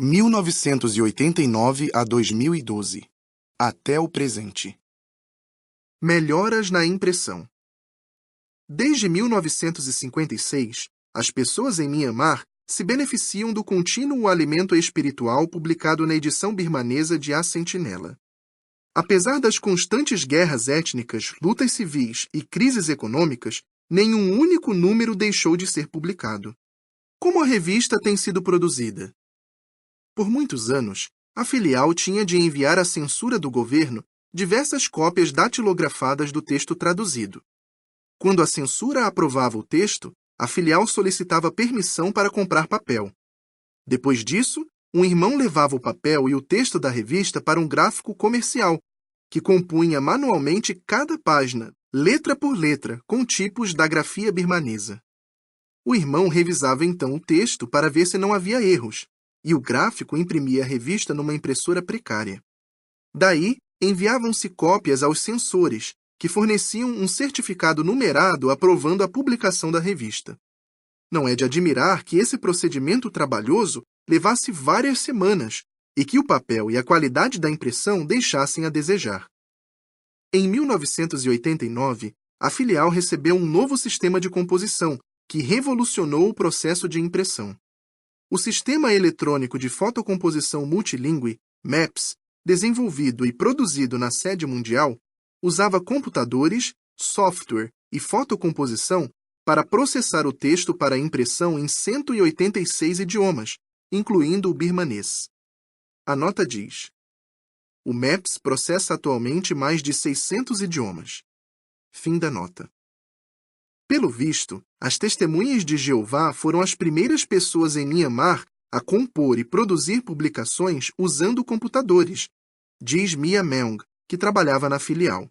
1989 a 2012. Até o presente. Melhoras na impressão. Desde 1956, as pessoas em Myanmar se beneficiam do contínuo alimento espiritual publicado na edição birmanesa de A Sentinela. Apesar das constantes guerras étnicas, lutas civis e crises econômicas, nenhum único número deixou de ser publicado. Como a revista tem sido produzida? Por muitos anos, a filial tinha de enviar à censura do governo diversas cópias datilografadas do texto traduzido. Quando a censura aprovava o texto, a filial solicitava permissão para comprar papel. Depois disso, um irmão levava o papel e o texto da revista para um gráfico comercial, que compunha manualmente cada página, letra por letra, com tipos da grafia birmanesa. O irmão revisava então o texto para ver se não havia erros, e o gráfico imprimia a revista numa impressora precária. Daí, enviavam-se cópias aos censores, que forneciam um certificado numerado aprovando a publicação da revista. Não é de admirar que esse procedimento trabalhoso levasse várias semanas e que o papel e a qualidade da impressão deixassem a desejar. Em 1989, a filial recebeu um novo sistema de composição que revolucionou o processo de impressão. O Sistema Eletrônico de Fotocomposição Multilingüe, MAPS, desenvolvido e produzido na sede mundial, usava computadores, software e fotocomposição para processar o texto para impressão em 186 idiomas, incluindo o birmanês. A nota diz: o MAPS processa atualmente mais de 600 idiomas. Fim da nota. Pelo visto, as Testemunhas de Jeová foram as primeiras pessoas em Myanmar a compor e produzir publicações usando computadores, diz Mia Meong, que trabalhava na filial.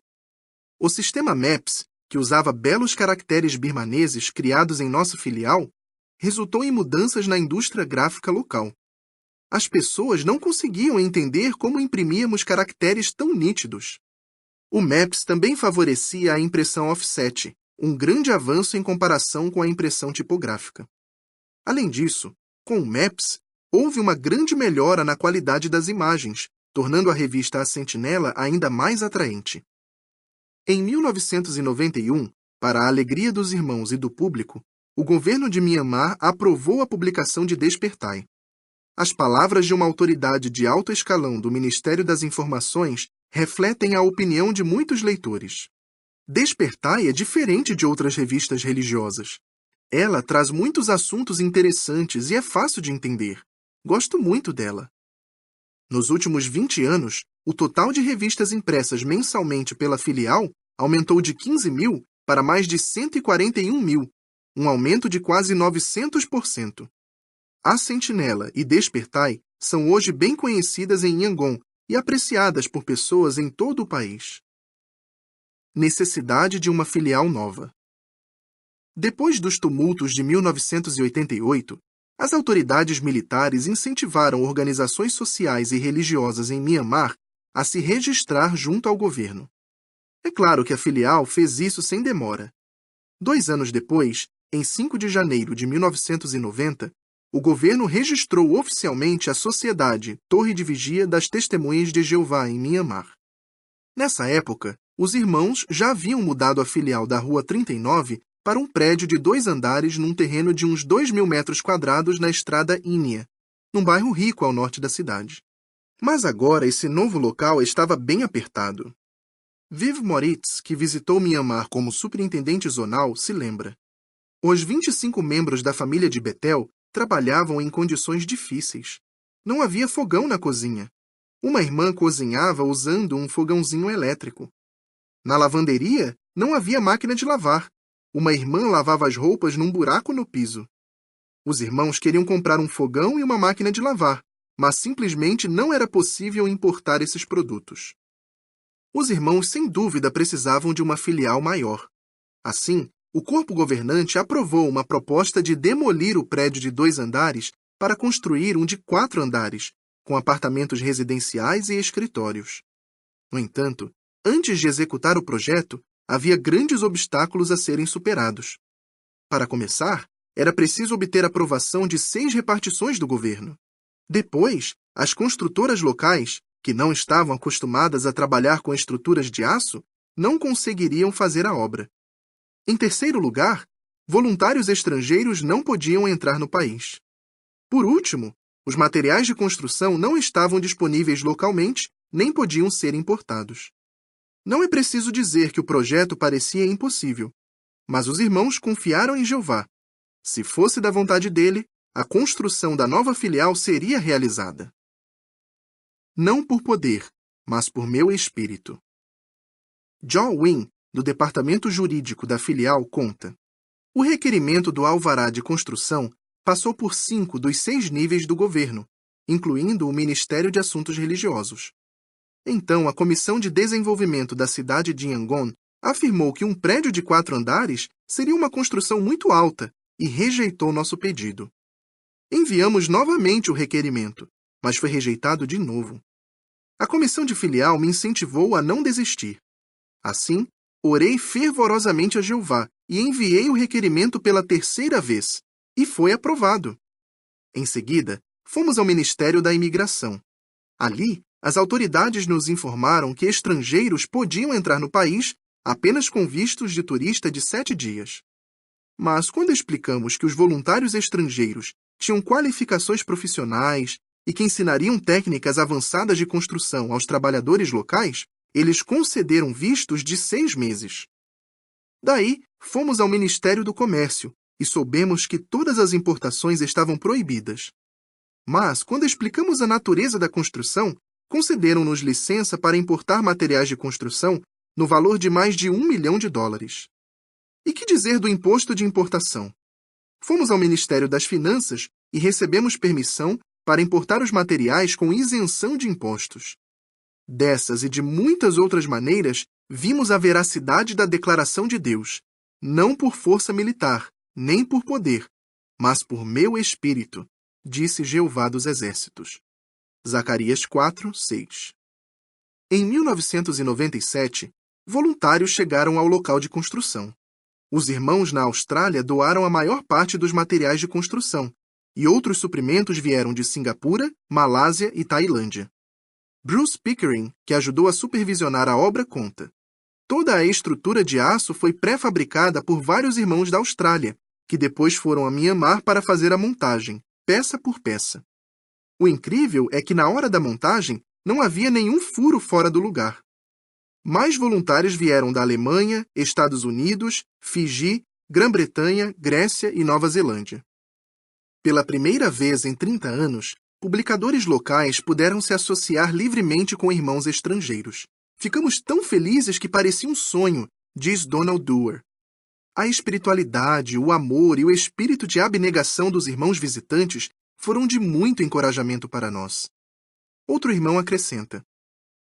O sistema MAPS, que usava belos caracteres birmaneses criados em nossa filial, resultou em mudanças na indústria gráfica local. As pessoas não conseguiam entender como imprimíamos caracteres tão nítidos. O MAPS também favorecia a impressão offset, um grande avanço em comparação com a impressão tipográfica. Além disso, com o MAPS, houve uma grande melhora na qualidade das imagens, tornando a revista A Sentinela ainda mais atraente. Em 1991, para a alegria dos irmãos e do público, o governo de Myanmar aprovou a publicação de Despertai. As palavras de uma autoridade de alto escalão do Ministério das Informações refletem a opinião de muitos leitores. Despertai é diferente de outras revistas religiosas. Ela traz muitos assuntos interessantes e é fácil de entender. Gosto muito dela. Nos últimos 20 anos, o total de revistas impressas mensalmente pela filial aumentou de 15.000 para mais de 141.000, um aumento de quase 900%. A Sentinela e Despertai são hoje bem conhecidas em Yangon e apreciadas por pessoas em todo o país. Necessidade de uma filial nova. Depois dos tumultos de 1988, as autoridades militares incentivaram organizações sociais e religiosas em Myanmar a se registrar junto ao governo. É claro que a filial fez isso sem demora. 2 anos depois, em 5 de janeiro de 1990, o governo registrou oficialmente a Sociedade Torre de Vigia das Testemunhas de Jeová em Myanmar. Nessa época, os irmãos já haviam mudado a filial da Rua 39 para um prédio de 2 andares num terreno de uns 2.000 metros quadrados na estrada Inia, num bairro rico ao norte da cidade. Mas agora esse novo local estava bem apertado. Viv Moritz, que visitou Myanmar como superintendente zonal, se lembra. Os 25 membros da família de Betel trabalhavam em condições difíceis. Não havia fogão na cozinha. Uma irmã cozinhava usando um fogãozinho elétrico. Na lavanderia, não havia máquina de lavar. Uma irmã lavava as roupas num buraco no piso. Os irmãos queriam comprar um fogão e uma máquina de lavar, mas simplesmente não era possível importar esses produtos. Os irmãos, sem dúvida, precisavam de uma filial maior. Assim, o corpo governante aprovou uma proposta de demolir o prédio de 2 andares para construir um de 4 andares, com apartamentos residenciais e escritórios. No entanto, antes de executar o projeto, havia grandes obstáculos a serem superados. Para começar, era preciso obter aprovação de 6 repartições do governo. Depois, as construtoras locais, que não estavam acostumadas a trabalhar com estruturas de aço, não conseguiriam fazer a obra. Em terceiro lugar, voluntários estrangeiros não podiam entrar no país. Por último, os materiais de construção não estavam disponíveis localmente, nem podiam ser importados. Não é preciso dizer que o projeto parecia impossível, mas os irmãos confiaram em Jeová. Se fosse da vontade dele, a construção da nova filial seria realizada. Não por poder, mas por meu espírito. John Wynne, do Departamento Jurídico da filial, conta: o requerimento do alvará de construção passou por 5 dos 6 níveis do governo, incluindo o Ministério de Assuntos Religiosos. Então, a Comissão de Desenvolvimento da cidade de Yangon afirmou que um prédio de 4 andares seria uma construção muito alta e rejeitou nosso pedido. Enviamos novamente o requerimento, mas foi rejeitado de novo. A comissão de filial me incentivou a não desistir. Assim, orei fervorosamente a Jeová e enviei o requerimento pela 3ª vez, e foi aprovado. Em seguida, fomos ao Ministério da Imigração. Ali, as autoridades nos informaram que estrangeiros podiam entrar no país apenas com vistos de turista de 7 dias. Mas quando explicamos que os voluntários estrangeiros tinham qualificações profissionais e que ensinariam técnicas avançadas de construção aos trabalhadores locais, eles concederam vistos de 6 meses. Daí, fomos ao Ministério do Comércio e soubemos que todas as importações estavam proibidas. Mas, quando explicamos a natureza da construção, concederam-nos licença para importar materiais de construção no valor de mais de $1 milhão. E que dizer do imposto de importação? Fomos ao Ministério das Finanças e recebemos permissão para importar os materiais com isenção de impostos. Dessas e de muitas outras maneiras, vimos a veracidade da declaração de Deus, não por força militar, nem por poder, mas por meu espírito, disse Jeová dos Exércitos. Zacarias 4, 6. Em 1997, voluntários chegaram ao local de construção. Os irmãos na Austrália doaram a maior parte dos materiais de construção, e outros suprimentos vieram de Singapura, Malásia e Tailândia. Bruce Pickering, que ajudou a supervisionar a obra, conta: toda a estrutura de aço foi pré-fabricada por vários irmãos da Austrália, que depois foram a Myanmar para fazer a montagem, peça por peça. O incrível é que na hora da montagem não havia nenhum furo fora do lugar. Mais voluntários vieram da Alemanha, Estados Unidos, Fiji, Grã-Bretanha, Grécia e Nova Zelândia. Pela primeira vez em 30 anos, publicadores locais puderam se associar livremente com irmãos estrangeiros. Ficamos tão felizes que parecia um sonho, diz Donald Dewar. A espiritualidade, o amor e o espírito de abnegação dos irmãos visitantes foram de muito encorajamento para nós. Outro irmão acrescenta: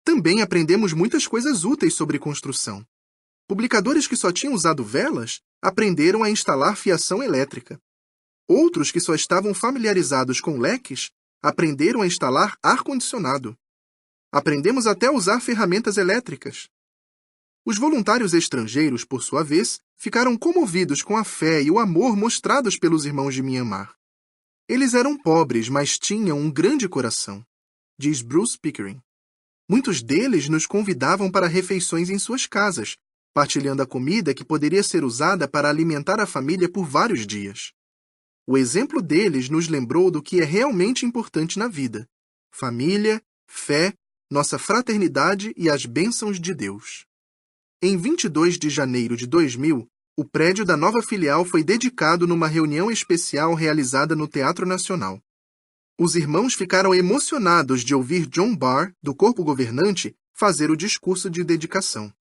também aprendemos muitas coisas úteis sobre construção. Publicadores que só tinham usado velas aprenderam a instalar fiação elétrica. Outros que só estavam familiarizados com leques aprenderam a instalar ar-condicionado. Aprendemos até a usar ferramentas elétricas. Os voluntários estrangeiros, por sua vez, ficaram comovidos com a fé e o amor mostrados pelos irmãos de Myanmar. Eles eram pobres, mas tinham um grande coração, diz Bruce Pickering. Muitos deles nos convidavam para refeições em suas casas, partilhando a comida que poderia ser usada para alimentar a família por vários dias. O exemplo deles nos lembrou do que é realmente importante na vida: família, fé, nossa fraternidade e as bênçãos de Deus. Em 22 de janeiro de 2000, o prédio da nova filial foi dedicado numa reunião especial realizada no Teatro Nacional. Os irmãos ficaram emocionados de ouvir John Barr, do corpo governante, fazer o discurso de dedicação.